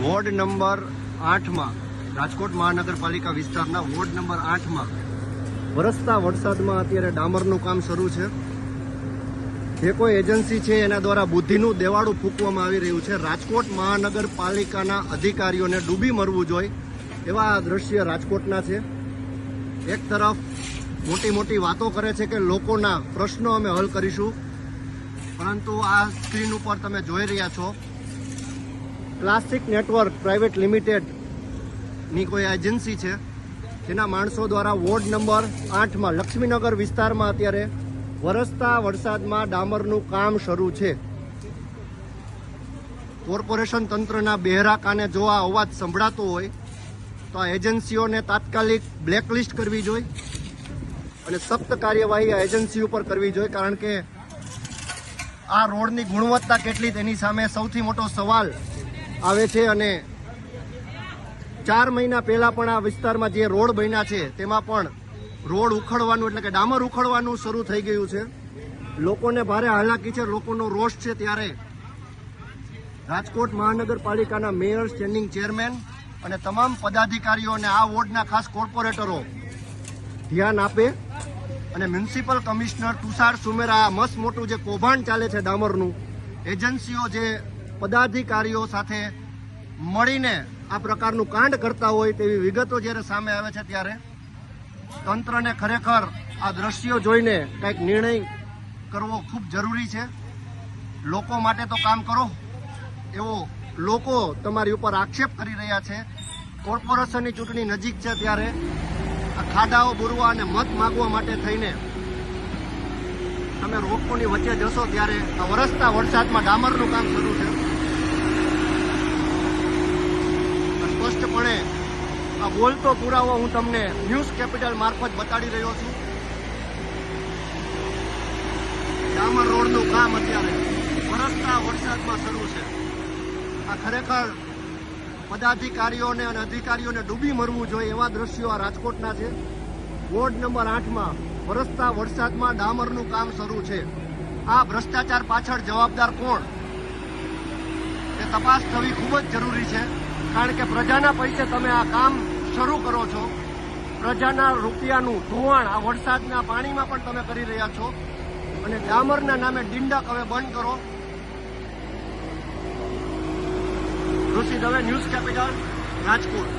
Ward number 8માં Rajkot મહાનગરપાલિકા વિસ્તારના ward number 8માં વરસતા વરસાદમાં અત્યારે ડામરનું કામ શરૂ છે. જે કોઈ એજન્સી છે એના દ્વારા બુદ્ધિનું દેવાળું ફૂંકવામાં આવી રહ્યું છે. રાજકોટ મહાનગરપાલિકાના અધિકારીઓને ડૂબી મરવું જોઈએ એવા આ દ્રશ્ય રાજકોટના છે. એક તરફ મોટી મોટી વાતો કરે છે કે લોકોના પ્રશ્નો અમે હલ કરીશું, પરંતુ આ સ્ક્રીન ઉપર તમે જોઈ રહ્યા છો ક્લાસિક નેટવર્ક પ્રાઇવેટ લિમિટેડની કોઈ એજન્સી છે, જેના માણસો દ્વારા વોર્ડ નંબર 8માં લક્ષ્મીનગર વિસ્તારમાં અત્યારે વરસતા વરસાદમાં ડામરનું કામ શરૂ છે. કોર્પોરેશન તંત્રના બહેરા કાને જો આ અવાજ સંભળાતો હોય તો આ એજન્સીઓને તાત્કાલિક બ્લેકલિસ્ટ કરવી જોઈએ અને સખ્ત કાર્યવાહી આ એજન્સી ઉપર કરવી જોઈએ, કારણ કે આ રોડની ગુણવત્તા કેટલી તેની સામે સૌથી મોટો સવાલ આવે છે. અને 4 મહિના પહેલા પણ આ વિસ્તારમાં જે રોડ બન્યા છે તેમાં પણ રોડ ઉખડવાનું એટલે કે ડામર ઉખડવાનું શરૂ થઈ ગયું છે. લોકોને ભારે હાલાકી છે, લોકોનો રોષ છે. ત્યારે રાજકોટ મહાનગરપાલિકાના મેયર, સ્ટેન્ડિંગ ચેરમેન અને તમામ પદાધિકારીઓને આ વોર્ડના ખાસ કોર્પોરેટરો ધ્યાન આપે અને મ્યુનિસિપલ કમિશનર તુષાર સુમેરા મસ્ત મોટું જે કૌભાંડ ચાલે છે ડામરનું, એજન્સીઓ જે પદાધિકારીઓ સાથે મળીને આ પ્રકારનું કાંડ કરતા હોય તેવી વિગતો જ્યારે સામે આવે છે, ત્યારે તંત્રને ખરેખર આ દ્રશ્યો જોઈને કંઈક નિર્ણય કરવો ખૂબ જરૂરી છે. લોકો માટે તો કામ કરો એવો લોકો તમારી ઉપર આક્ષેપ કરી રહ્યા છે. કોર્પોરેશનની ચૂંટણી નજીક છે ત્યારે આ ખાડાઓ બુરવા અને મત માગવા માટે થઈને તમે લોકોની વચ્ચે જશો ત્યારે આ વરસતા વરસાદમાં ડામરનું કામ શરૂ છે. સ્પષ્ટપણે આ બોલતો પુરાવો હું તમને ન્યૂઝ કેપિટલ મારફત બતાડી રહ્યો છું. ડામર રોડનું કામ અત્યારે વરસતા વરસાદમાં શરૂ છે. આ ખરેખર પદાધિકારીઓને અને અધિકારીઓને ડૂબી મરવું જોઈએ એવા દ્રશ્યો આ રાજકોટના છે. વોર્ડ નંબર 8માં વરસતા વરસાદમાં ડામરનું કામ શરૂ છે. આ ભ્રષ્ટાચાર પાછળ જવાબદાર કોણ એ તપાસ થવી ખૂબ જ જરૂરી છે, કારણ કે પ્રજાના પૈસે તમે આ કામ શરૂ કરો છો. પ્રજાના રૂપિયાનું ધોવાણ આ વરસાદના પાણીમાં પણ તમે કરી રહ્યા છો અને ડામરના નામે ડિંડક હવે બંધ કરો. ઋષિ દવે, ન્યૂઝ કેપિટલ, રાજકોટ.